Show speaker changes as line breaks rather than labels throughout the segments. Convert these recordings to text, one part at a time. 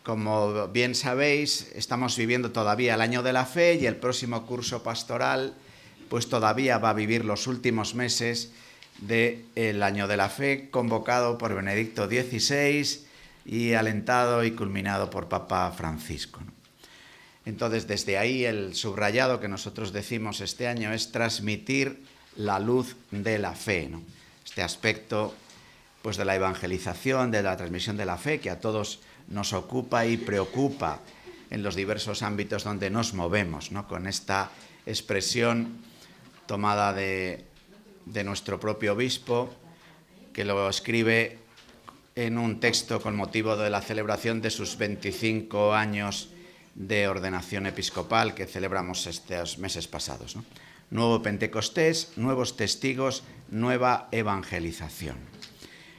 Como bien sabéis, estamos viviendo todavía el año de la fe y el próximo curso pastoral pues todavía va a vivir los últimos meses del año de la fe, convocado por Benedicto XVI y alentado y culminado por Papa Francisco. Entonces, desde ahí el subrayado que nosotros decimos este año es transmitir la luz de la fe, ¿no? Este aspecto pues, de la evangelización, de la transmisión de la fe, que a todos nos ocupa y preocupa en los diversos ámbitos donde nos movemos, ¿no? Con esta expresión tomada de nuestro propio obispo, que lo escribe en un texto con motivo de la celebración de sus 25 años de ordenación episcopal que celebramos estos meses pasados, ¿no? Nuevo Pentecostés, nuevos testigos, nueva evangelización.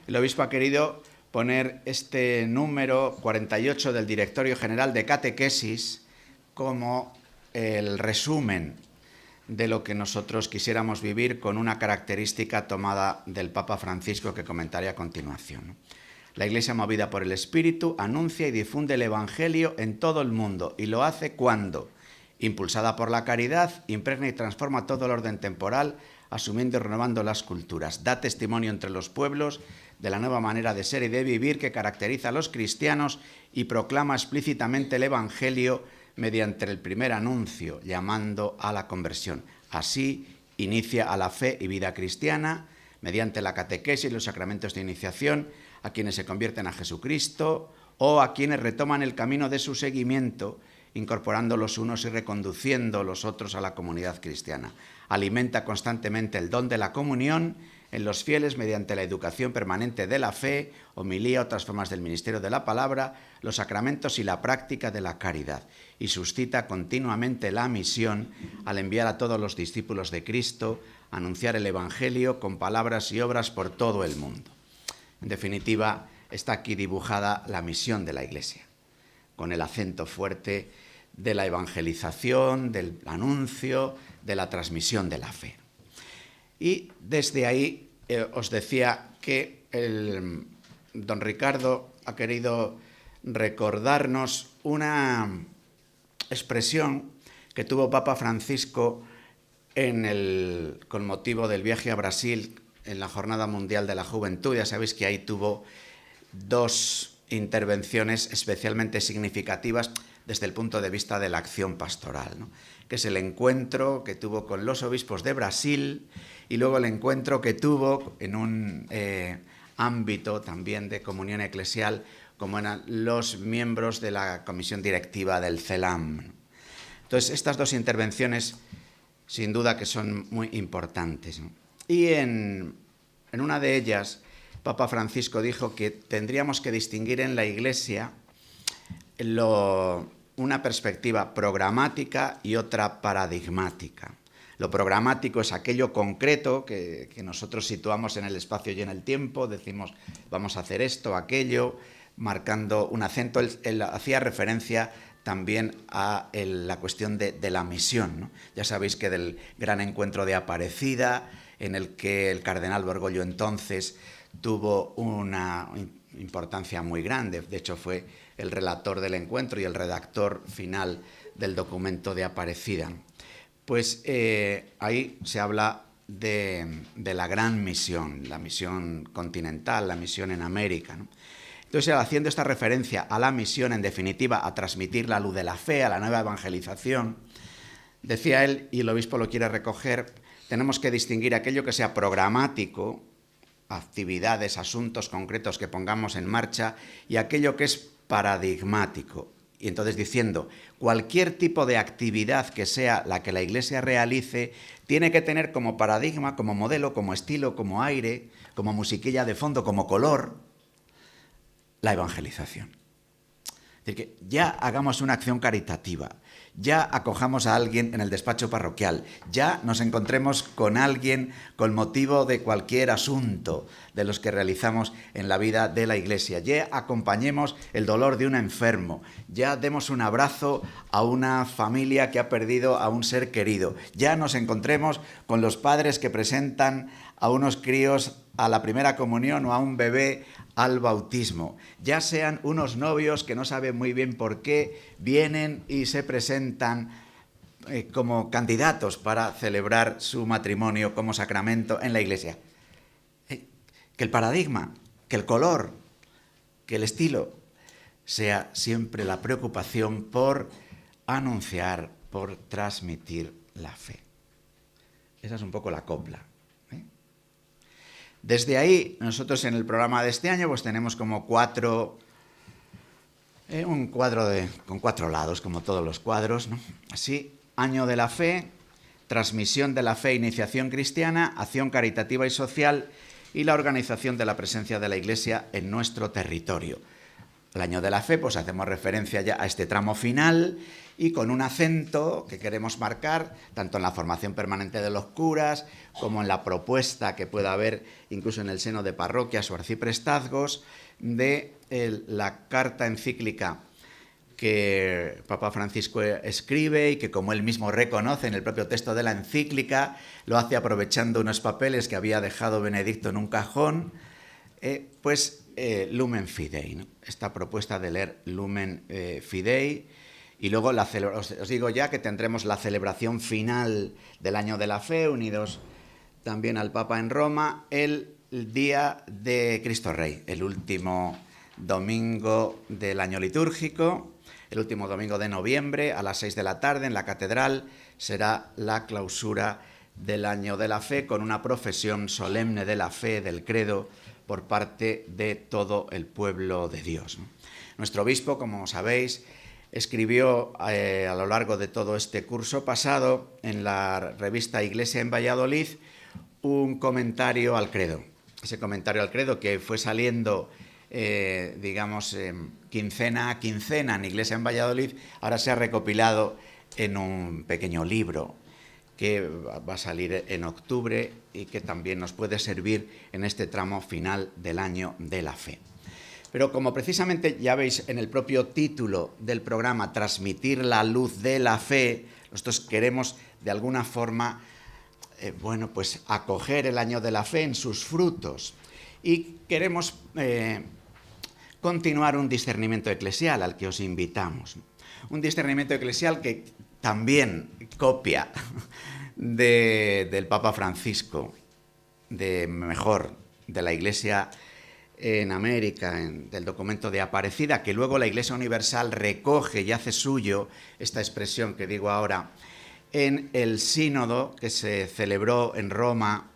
El obispo ha querido poner este número 48 del Directorio General de Catequesis como el resumen de lo que nosotros quisiéramos vivir, con una característica tomada del Papa Francisco que comentaré a continuación. La Iglesia, movida por el Espíritu, anuncia y difunde el Evangelio en todo el mundo, y lo hace cuando, impulsada por la caridad, impregna y transforma todo el orden temporal, asumiendo y renovando las culturas. Da testimonio entre los pueblos de la nueva manera de ser y de vivir que caracteriza a los cristianos y proclama explícitamente el Evangelio mediante el primer anuncio, llamando a la conversión. Así inicia a la fe y vida cristiana, mediante la catequesis y los sacramentos de iniciación, a quienes se convierten a Jesucristo o a quienes retoman el camino de su seguimiento, incorporando los unos y reconduciendo los otros a la comunidad cristiana. Alimenta constantemente el don de la comunión en los fieles mediante la educación permanente de la fe, homilía, otras formas del ministerio de la palabra, los sacramentos y la práctica de la caridad, y suscita continuamente la misión al enviar a todos los discípulos de Cristo a anunciar el Evangelio con palabras y obras por todo el mundo. En definitiva, está aquí dibujada la misión de la Iglesia, con el acento fuerte de la evangelización, del anuncio, de la transmisión de la fe. Y desde ahí os decía que don Ricardo ha querido recordarnos una expresión que tuvo Papa Francisco con motivo del viaje a Brasil en la Jornada Mundial de la Juventud. Ya sabéis que ahí tuvo dos intervenciones especialmente significativas desde el punto de vista de la acción pastoral, ¿no? Que es el encuentro que tuvo con los obispos de Brasil y luego el encuentro que tuvo en un ámbito también de comunión eclesial, como eran los miembros de la comisión directiva del CELAM. Entonces, estas dos intervenciones, sin duda que son muy importantes, ¿no? Y en una de ellas, Papa Francisco dijo que tendríamos que distinguir en la Iglesia una perspectiva programática y otra paradigmática. Lo programático es aquello concreto que nosotros situamos en el espacio y en el tiempo, decimos vamos a hacer esto, aquello, marcando un acento. Él hacía referencia también a la cuestión de la misión, ¿no? Ya sabéis que del gran encuentro de Aparecida, en el que el cardenal Bergoglio entonces tuvo una importancia muy grande, de hecho fue el relator del encuentro y el redactor final del documento de Aparecida. Pues ahí se habla de la gran misión, la misión continental, la misión en América, ¿no? Entonces, haciendo esta referencia a la misión, en definitiva, a transmitir la luz de la fe, a la nueva evangelización, decía él, y el obispo lo quiere recoger, tenemos que distinguir aquello que sea programático, actividades, asuntos concretos que pongamos en marcha, y aquello que es paradigmático. Y entonces diciendo, cualquier tipo de actividad que sea la que la Iglesia realice, tiene que tener como paradigma, como modelo, como estilo, como aire, como musiquilla de fondo, como color, la evangelización. Es decir, que ya hagamos una acción caritativa, ya acojamos a alguien en el despacho parroquial, ya nos encontremos con alguien con motivo de cualquier asunto de los que realizamos en la vida de la Iglesia, ya acompañemos el dolor de un enfermo, ya demos un abrazo a una familia que ha perdido a un ser querido, ya nos encontremos con los padres que presentan a unos críos a la primera comunión o a un bebé al bautismo, ya sean unos novios que no saben muy bien por qué vienen y se presentan como candidatos para celebrar su matrimonio como sacramento en la iglesia. Que el paradigma, que el color, que el estilo sea siempre la preocupación por anunciar, por transmitir la fe. Esa es un poco la copla. Desde ahí, nosotros en el programa de este año pues tenemos como un cuadro con 4 lados, como todos los cuadros, ¿no? Así, Año de la Fe, transmisión de la fe, iniciación cristiana, acción caritativa y social y la organización de la presencia de la Iglesia en nuestro territorio. El Año de la Fe, pues hacemos referencia ya a este tramo final y con un acento que queremos marcar, tanto en la formación permanente de los curas, como en la propuesta que pueda haber, incluso en el seno de parroquias o arciprestazgos, de la carta encíclica que Papa Francisco escribe y que, como él mismo reconoce en el propio texto de la encíclica, lo hace aprovechando unos papeles que había dejado Benedicto en un cajón, Lumen Fidei, ¿no? Esta propuesta de leer Lumen Fidei. Y luego os digo ya que tendremos la celebración final del Año de la Fe, unidos también al Papa en Roma, el día de Cristo Rey, el último domingo del año litúrgico, el último domingo de noviembre, a las 6 de la tarde en la catedral, será la clausura del Año de la Fe con una profesión solemne de la fe, del credo, por parte de todo el pueblo de Dios, ¿no? Nuestro obispo, como sabéis, escribió a lo largo de todo este curso pasado en la revista Iglesia en Valladolid un comentario al credo. Ese comentario al credo que fue saliendo, quincena a quincena en Iglesia en Valladolid, ahora se ha recopilado en un pequeño libro que va a salir en octubre y que también nos puede servir en este tramo final del Año de la Fe. Pero como precisamente ya veis en el propio título del programa, transmitir la luz de la fe, nosotros queremos de alguna forma, acoger el Año de la Fe en sus frutos y queremos continuar un discernimiento eclesial al que os invitamos. Un discernimiento eclesial que también copia del Papa Francisco, de la Iglesia en América, del documento de Aparecida, que luego la Iglesia Universal recoge y hace suyo esta expresión que digo ahora, en el sínodo que se celebró en Roma,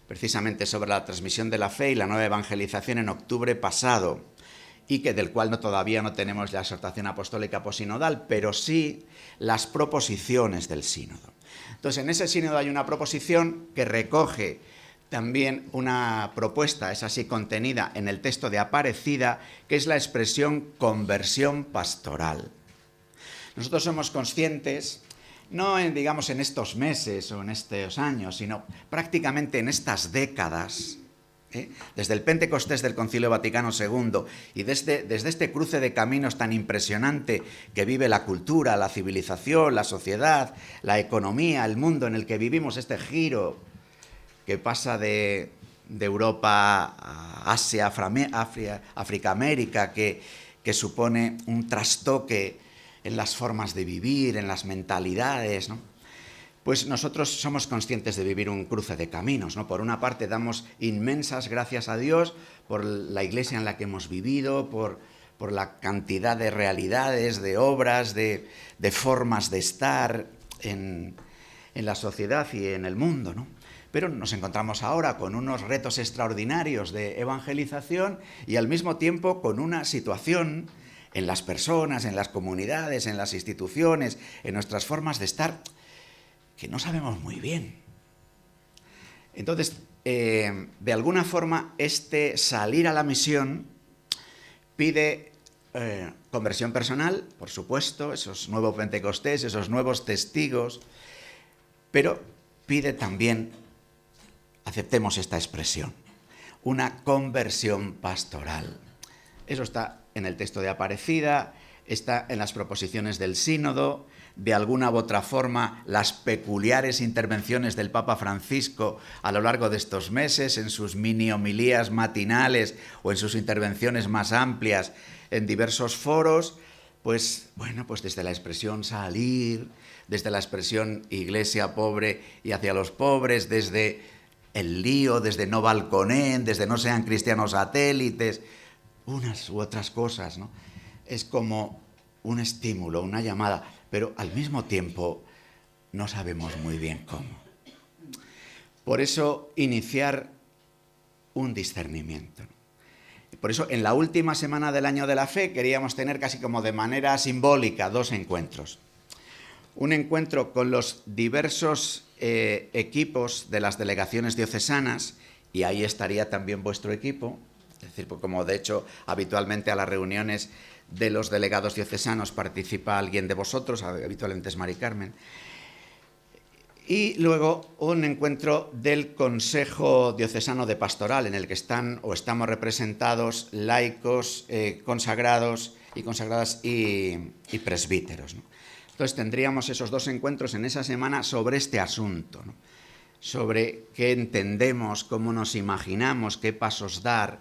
precisamente sobre la transmisión de la fe y la nueva evangelización en octubre pasado, y del cual todavía no tenemos la exhortación apostólica posinodal, pero sí las proposiciones del sínodo. Entonces, en ese sínodo hay una proposición que recoge también una propuesta, es así contenida en el texto de Aparecida, que es la expresión conversión pastoral. Nosotros somos conscientes, no en estos meses o en estos años, sino prácticamente en estas décadas, desde el Pentecostés del Concilio Vaticano II y desde este cruce de caminos tan impresionante que vive la cultura, la civilización, la sociedad, la economía, el mundo en el que vivimos, este giro que pasa de Europa a Asia, África, América, que supone un trastoque en las formas de vivir, en las mentalidades, ¿no? Pues nosotros somos conscientes de vivir un cruce de caminos, ¿no? Por una parte damos inmensas gracias a Dios por la Iglesia en la que hemos vivido, por la cantidad de realidades, de obras, de formas de estar en la sociedad y en el mundo, ¿no? Pero nos encontramos ahora con unos retos extraordinarios de evangelización y al mismo tiempo con una situación en las personas, en las comunidades, en las instituciones, en nuestras formas de estar, que no sabemos muy bien. Entonces, de alguna forma, este salir a la misión pide conversión personal, por supuesto, esos nuevos Pentecostés, esos nuevos testigos, pero pide también, aceptemos esta expresión, una conversión pastoral. Eso está en el texto de Aparecida, está en las proposiciones del sínodo, de alguna u otra forma las peculiares intervenciones del Papa Francisco a lo largo de estos meses, en sus mini homilías matinales o en sus intervenciones más amplias en diversos foros, pues bueno, pues desde la expresión salir, desde la expresión iglesia pobre y hacia los pobres, desde el lío, desde no balconén, desde no sean cristianos satélites, unas u otras cosas, ¿no? Es como un estímulo, una llamada, pero al mismo tiempo no sabemos muy bien cómo. Por eso iniciar un discernimiento. Por eso en la última semana del Año de la Fe queríamos tener casi como de manera simbólica 2 encuentros. Un encuentro con los diversos equipos de las delegaciones diocesanas, y ahí estaría también vuestro equipo, es decir, pues como de hecho habitualmente a las reuniones de los delegados diocesanos participa alguien de vosotros, habitualmente es Mari Carmen. Y luego un encuentro del Consejo Diocesano de Pastoral, en el que están o estamos representados laicos, consagrados y consagradas y presbíteros, ¿no? Entonces tendríamos esos 2 encuentros en esa semana sobre este asunto, ¿no? Sobre qué entendemos, cómo nos imaginamos, qué pasos dar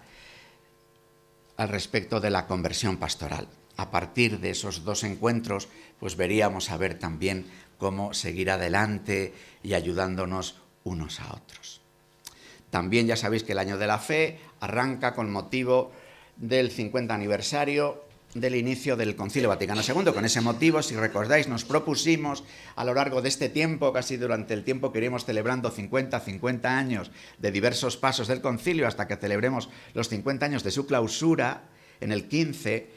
al respecto de la conversión pastoral. A partir de esos 2 encuentros, pues veríamos a ver también cómo seguir adelante y ayudándonos unos a otros. También ya sabéis que el Año de la Fe arranca con motivo del 50 aniversario del inicio del Concilio Vaticano II. Con ese motivo, si recordáis, nos propusimos a lo largo de este tiempo, casi durante el tiempo que iremos celebrando 50 años de diversos pasos del concilio hasta que celebremos los 50 años de su clausura en el 15,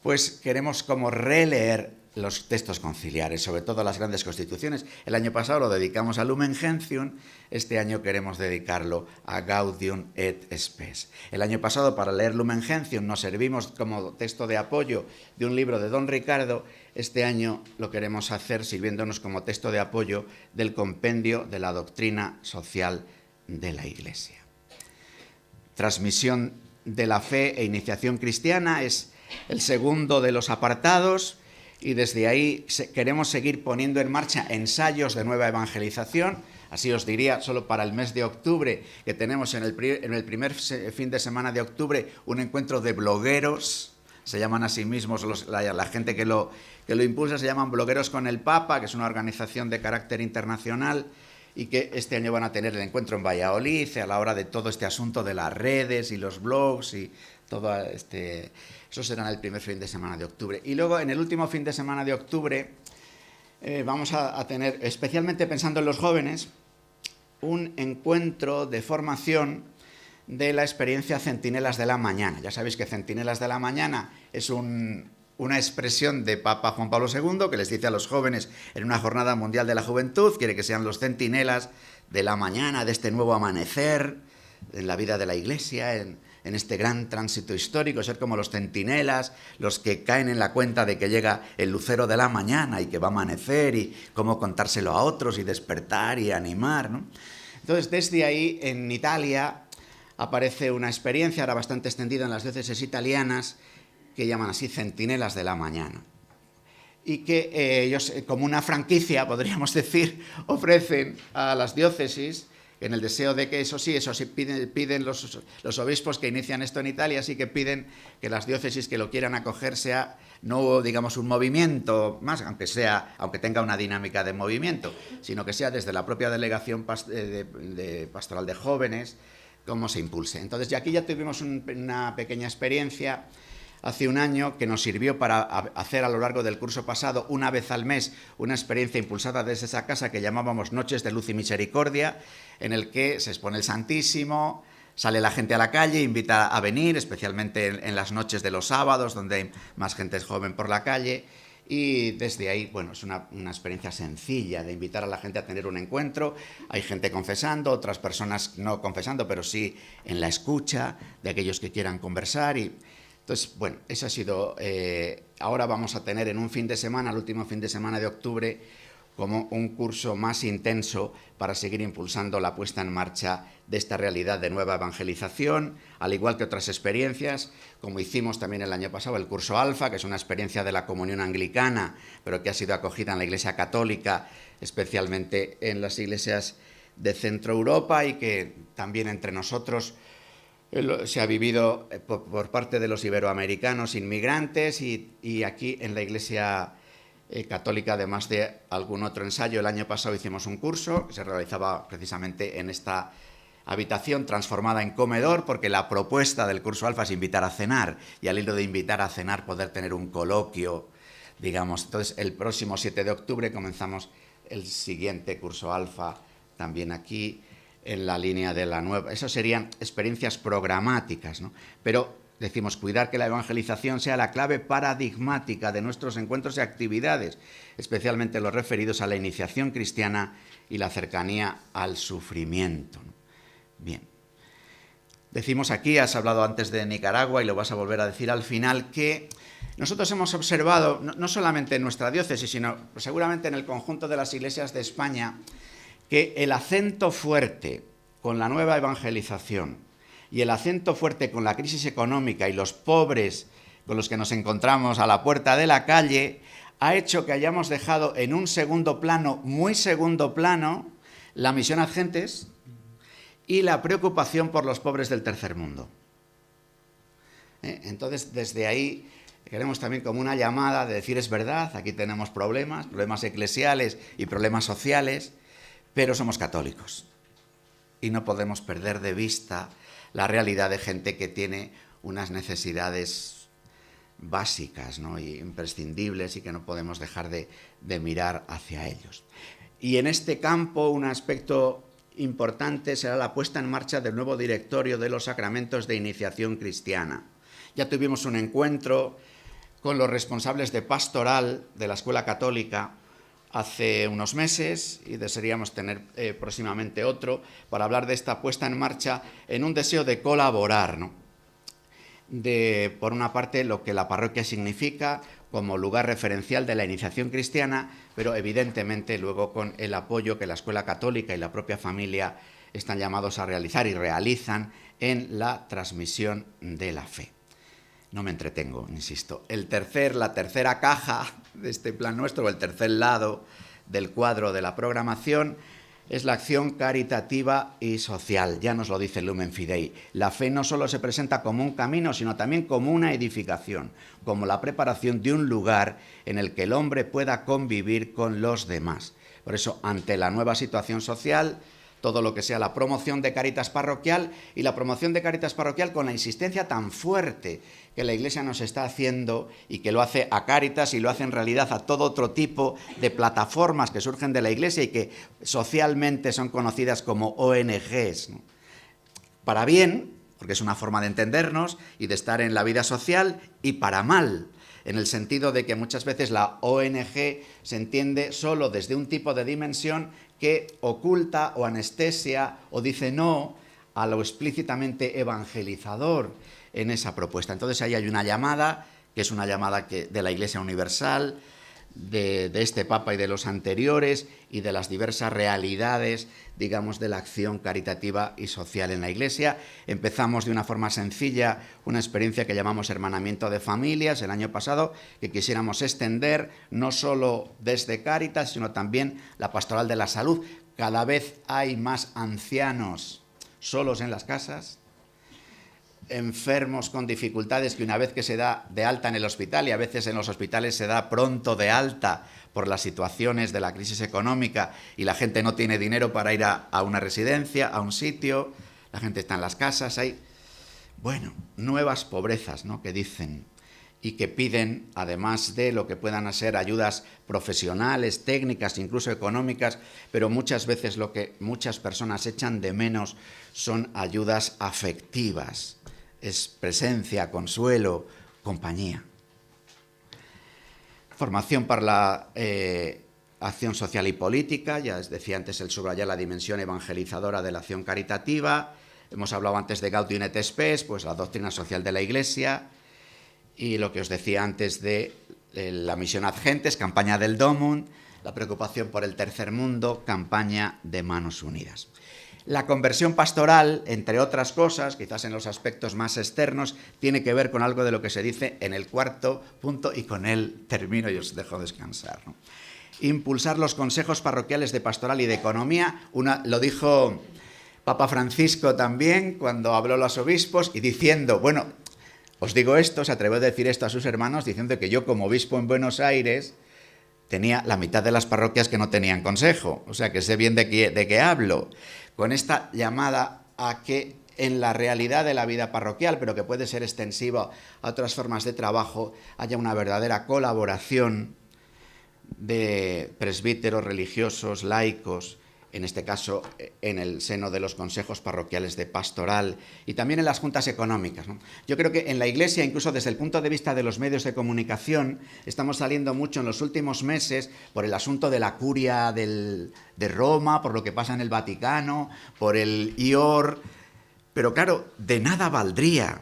pues queremos como releer los textos conciliares, sobre todo las grandes constituciones. El año pasado lo dedicamos a Lumen Gentium, este año queremos dedicarlo a Gaudium et Spes. El año pasado, para leer Lumen Gentium, nos servimos como texto de apoyo de un libro de Don Ricardo. Este año lo queremos hacer sirviéndonos como texto de apoyo del compendio de la doctrina social de la Iglesia. Transmisión de la fe e iniciación cristiana es el segundo de los apartados. Y desde ahí queremos seguir poniendo en marcha ensayos de nueva evangelización. Así os diría, solo para el mes de octubre, que tenemos en el primer fin de semana de octubre un encuentro de blogueros, se llaman a sí mismos, la gente que lo impulsa se llaman Blogueros con el Papa, que es una organización de carácter internacional, y que este año van a tener el encuentro en Valladolid a la hora de todo este asunto de las redes y los blogs y todo este... Eso será el primer fin de semana de octubre. Y luego, en el último fin de semana de octubre, vamos a tener, especialmente pensando en los jóvenes, un encuentro de formación de la experiencia Centinelas de la Mañana. Ya sabéis que Centinelas de la Mañana es una expresión de Papa Juan Pablo II que les dice a los jóvenes en una jornada mundial de la juventud, quiere que sean los centinelas de la mañana, de este nuevo amanecer en la vida de la Iglesia, en este gran tránsito histórico, ser como los centinelas, los que caen en la cuenta de que llega el lucero de la mañana y que va a amanecer y cómo contárselo a otros y despertar y animar, ¿no? Entonces, desde ahí, en Italia, aparece una experiencia ahora bastante extendida en las diócesis italianas que llaman así Centinelas de la Mañana. Y que ellos, como una franquicia, podríamos decir, ofrecen a las diócesis, en el deseo de que eso sí piden los obispos que inician esto en Italia, sí que piden que las diócesis que lo quieran acoger sea no, digamos, un movimiento más, aunque tenga una dinámica de movimiento, sino que sea desde la propia delegación de pastoral de jóvenes, cómo se impulse. Entonces, aquí ya tuvimos una pequeña experiencia hace un año que nos sirvió para hacer a lo largo del curso pasado, una vez al mes, una experiencia impulsada desde esa casa que llamábamos Noches de Luz y Misericordia, en el que se expone el Santísimo, sale la gente a la calle, invita a venir, especialmente en las noches de los sábados, donde hay más gente joven por la calle, y desde ahí, bueno, es una experiencia sencilla de invitar a la gente a tener un encuentro. Hay gente confesando, otras personas no confesando, pero sí en la escucha de aquellos que quieran conversar. Y entonces, bueno, eso ha sido... ahora vamos a tener en un fin de semana, el último fin de semana de octubre, como un curso más intenso para seguir impulsando la puesta en marcha de esta realidad de nueva evangelización, al igual que otras experiencias, como hicimos también el año pasado, el curso Alfa, que es una experiencia de la comunión anglicana, pero que ha sido acogida en la Iglesia Católica, especialmente en las iglesias de Centro Europa, y que también entre nosotros se ha vivido por parte de los iberoamericanos inmigrantes y aquí en la Iglesia Católica, además de algún otro ensayo. El año pasado hicimos un curso que se realizaba precisamente en esta habitación transformada en comedor, porque la propuesta del curso Alfa es invitar a cenar, y al hilo de invitar a cenar poder tener un coloquio, digamos. Entonces, el próximo 7 de octubre comenzamos el siguiente curso Alfa, también aquí, en la línea de la nueva. Eso serían experiencias programáticas, ¿no? Pero decimos, cuidar que la evangelización sea la clave paradigmática de nuestros encuentros y actividades, especialmente los referidos a la iniciación cristiana y la cercanía al sufrimiento. Bien. Decimos aquí, has hablado antes de Nicaragua y lo vas a volver a decir al final, que nosotros hemos observado, no solamente en nuestra diócesis, sino seguramente en el conjunto de las iglesias de España, que el acento fuerte con la nueva evangelización y el acento fuerte con la crisis económica y los pobres con los que nos encontramos a la puerta de la calle ha hecho que hayamos dejado en un segundo plano, muy segundo plano, la misión ad gentes y la preocupación por los pobres del tercer mundo. Entonces, desde ahí queremos también como una llamada de decir, es verdad, aquí tenemos problemas eclesiales y problemas sociales, pero somos católicos y no podemos perder de vista la realidad de gente que tiene unas necesidades básicas, ¿no?, y imprescindibles, y que no podemos dejar de mirar hacia ellos. Y en este campo un aspecto importante será la puesta en marcha del nuevo directorio de los sacramentos de iniciación cristiana. Ya tuvimos un encuentro con los responsables de pastoral de la Escuela Católica hace unos meses y desearíamos tener próximamente otro para hablar de esta puesta en marcha en un deseo de colaborar, ¿no?, de, por una parte, lo que la parroquia significa como lugar referencial de la iniciación cristiana, pero evidentemente luego con el apoyo que la Escuela Católica y la propia familia están llamados a realizar y realizan en la transmisión de la fe. No me entretengo, insisto. La tercera caja de este plan nuestro, el tercer lado del cuadro de la programación, es la acción caritativa y social. Ya nos lo dice Lumen Fidei. La fe no solo se presenta como un camino, sino también como una edificación, como la preparación de un lugar en el que el hombre pueda convivir con los demás. Por eso, ante la nueva situación social, todo lo que sea la promoción de Cáritas parroquial, y la promoción de Cáritas parroquial con la insistencia tan fuerte que la Iglesia nos está haciendo, y que lo hace a Cáritas y lo hace en realidad a todo otro tipo de plataformas que surgen de la Iglesia y que socialmente son conocidas como ONGs, ¿no?, para bien, porque es una forma de entendernos y de estar en la vida social, y para mal, en el sentido de que muchas veces la ONG se entiende solo desde un tipo de dimensión que oculta o anestesia o dice no a lo explícitamente evangelizador en esa propuesta. Entonces ahí hay una llamada, que es una llamada de la Iglesia Universal, de este Papa y de los anteriores, y de las diversas realidades, digamos, de la acción caritativa y social en la Iglesia. Empezamos de una forma sencilla una experiencia que llamamos Hermanamiento de Familias el año pasado, que quisiéramos extender no solo desde Cáritas, sino también la pastoral de la salud. Cada vez hay más ancianos solos en las casas, enfermos con dificultades, que una vez que se da de alta en el hospital, y a veces en los hospitales se da pronto de alta por las situaciones de la crisis económica y la gente no tiene dinero para ir a una residencia, a un sitio, la gente está en las casas, hay, bueno, nuevas pobrezas, ¿no?, que dicen, y que piden, además de lo que puedan ser ayudas profesionales, técnicas, incluso económicas, pero muchas veces lo que muchas personas echan de menos son ayudas afectivas. Es presencia, consuelo, compañía. Formación para la acción social y política, ya os decía antes el subrayar la dimensión evangelizadora de la acción caritativa. Hemos hablado antes de Gaudium et Spes, pues la doctrina social de la Iglesia, y lo que os decía antes de la misión ad gentes, campaña del Domum, la preocupación por el tercer mundo, campaña de Manos Unidas. La conversión pastoral, entre otras cosas, quizás en los aspectos más externos, tiene que ver con algo de lo que se dice en el cuarto punto, y con él termino y os dejo descansar, ¿no? Impulsar los consejos parroquiales de pastoral y de economía. Lo dijo Papa Francisco también cuando habló a los obispos, y diciendo, bueno, os digo esto, se atrevió a decir esto a sus hermanos, diciendo que yo como obispo en Buenos Aires tenía la mitad de las parroquias que no tenían consejo, o sea que sé bien de qué hablo, con esta llamada a que en la realidad de la vida parroquial, pero que puede ser extensiva a otras formas de trabajo, haya una verdadera colaboración de presbíteros, religiosos, laicos, en este caso en el seno de los consejos parroquiales de pastoral y también en las juntas económicas, ¿no? Yo creo que en la Iglesia, incluso desde el punto de vista de los medios de comunicación, estamos saliendo mucho en los últimos meses por el asunto de la curia de Roma, por lo que pasa en el Vaticano, por el IOR, pero claro, de nada valdría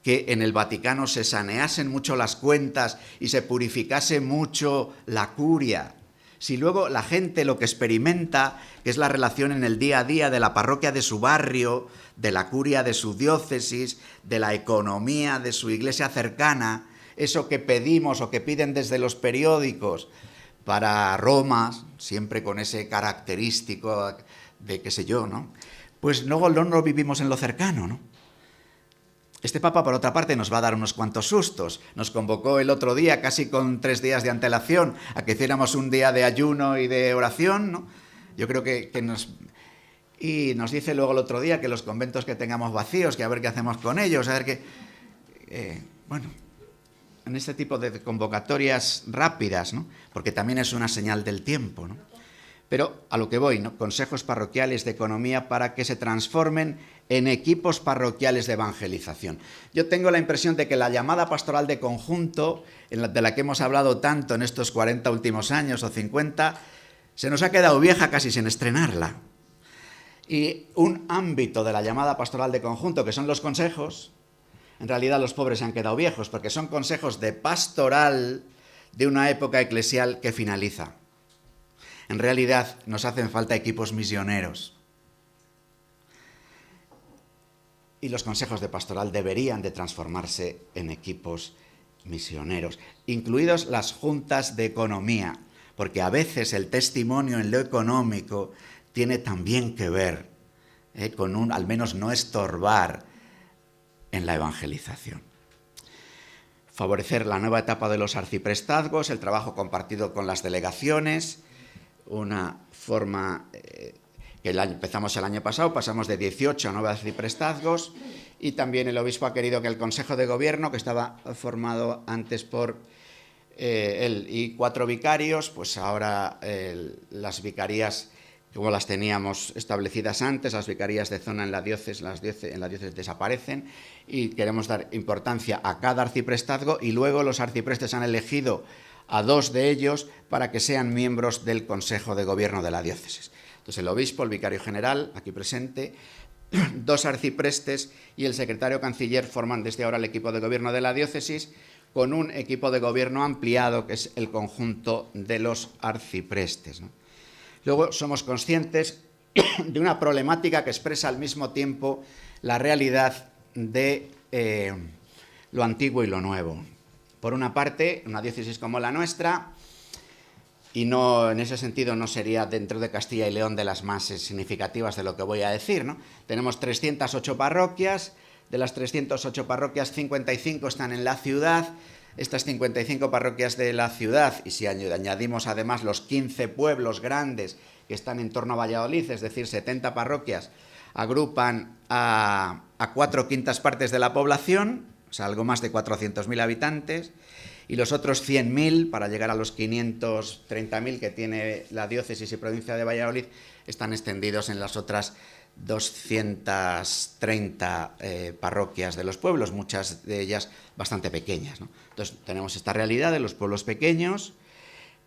que en el Vaticano se saneasen mucho las cuentas y se purificase mucho la curia, si luego la gente lo que experimenta, que es la relación en el día a día de la parroquia de su barrio, de la curia de su diócesis, de la economía de su iglesia cercana, eso que pedimos o que piden desde los periódicos para Roma, siempre con ese característico de qué sé yo, ¿no? Pues luego no lo vivimos en lo cercano, ¿no? Este Papa, por otra parte, nos va a dar unos cuantos sustos. Nos convocó el otro día, casi con 3 días de antelación, a que hiciéramos un día de ayuno y de oración, ¿no? Yo creo que nos... Y nos dice luego el otro día que los conventos que tengamos vacíos, que a ver qué hacemos con ellos, a ver qué... bueno, en este tipo de convocatorias rápidas, ¿no? Porque también es una señal del tiempo, ¿no? Pero a lo que voy, ¿no? Consejos parroquiales de economía para que se transformen en equipos parroquiales de evangelización. Yo tengo la impresión de que la llamada pastoral de conjunto, de la que hemos hablado tanto en estos 40 últimos años o 50, se nos ha quedado vieja casi sin estrenarla. Y un ámbito de la llamada pastoral de conjunto, que son los consejos, en realidad los pobres se han quedado viejos, porque son consejos de pastoral de una época eclesial que finaliza. En realidad nos hacen falta equipos misioneros. Y los consejos de pastoral deberían de transformarse en equipos misioneros, incluidos las juntas de economía, porque a veces el testimonio en lo económico tiene también que ver con al menos no estorbar en la evangelización. Favorecer la nueva etapa de los arciprestazgos, el trabajo compartido con las delegaciones, una forma que empezamos el año pasado, pasamos de 18 a 9 arciprestazgos, y también el obispo ha querido que el Consejo de Gobierno, que estaba formado antes por él y 4 vicarios, pues ahora las vicarías, como las teníamos establecidas antes, las vicarías de zona en la diócesis desaparecen, y queremos dar importancia a cada arciprestazgo, y luego los arciprestes han elegido a 2 de ellos para que sean miembros del Consejo de Gobierno de la diócesis. Entonces el obispo, el vicario general, aquí presente, 2 arciprestes y el secretario canciller forman desde ahora el equipo de gobierno de la diócesis, con un equipo de gobierno ampliado que es el conjunto de los arciprestes, ¿no? Luego somos conscientes de una problemática que expresa al mismo tiempo la realidad de lo antiguo y lo nuevo. Por una parte, una diócesis como la nuestra, y no, en ese sentido no sería dentro de Castilla y León de las más significativas de lo que voy a decir, ¿no? Tenemos 308 parroquias, de las 308 parroquias, 55 están en la ciudad. Estas 55 parroquias de la ciudad, y si añadimos además los 15 pueblos grandes que están en torno a Valladolid, es decir, 70 parroquias, agrupan a 4/5 partes de la población, o sea, algo más de 400.000 habitantes, y los otros 100.000, para llegar a los 530.000 que tiene la diócesis y provincia de Valladolid, están extendidos en las otras 230 parroquias de los pueblos, muchas de ellas bastante pequeñas, ¿no? Entonces tenemos esta realidad de los pueblos pequeños.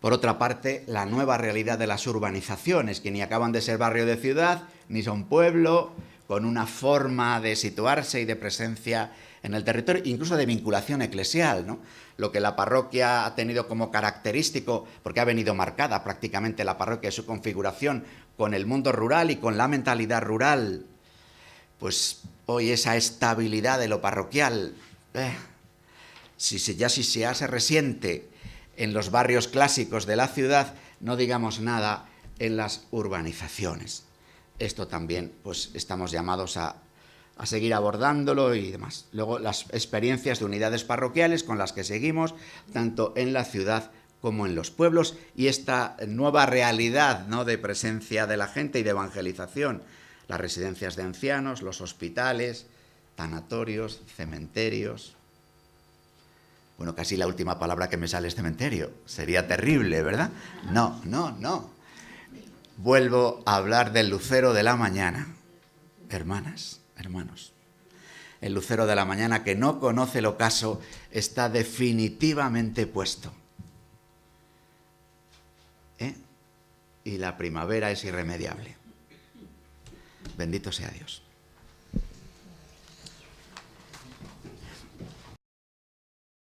Por otra parte, la nueva realidad de las urbanizaciones, que ni acaban de ser barrio de ciudad, ni son pueblo, con una forma de situarse y de presencia en el territorio, incluso de vinculación eclesial, ¿no? Lo que la parroquia ha tenido como característico, porque ha venido marcada prácticamente la parroquia y su configuración con el mundo rural y con la mentalidad rural, pues hoy esa estabilidad de lo parroquial, si se hace resiente en los barrios clásicos de la ciudad, no digamos nada en las urbanizaciones. Esto también, pues estamos llamados a seguir abordándolo y demás. Luego, las experiencias de unidades parroquiales con las que seguimos, tanto en la ciudad como en los pueblos, y esta nueva realidad, ¿no?, de presencia de la gente y de evangelización. Las residencias de ancianos, los hospitales, tanatorios, cementerios. Bueno, casi la última palabra que me sale es cementerio. Sería terrible, ¿verdad? No. Vuelvo a hablar del lucero de la mañana. Hermanas, hermanos, el lucero de la mañana que no conoce el ocaso está definitivamente puesto. Y la primavera es irremediable. Bendito sea Dios.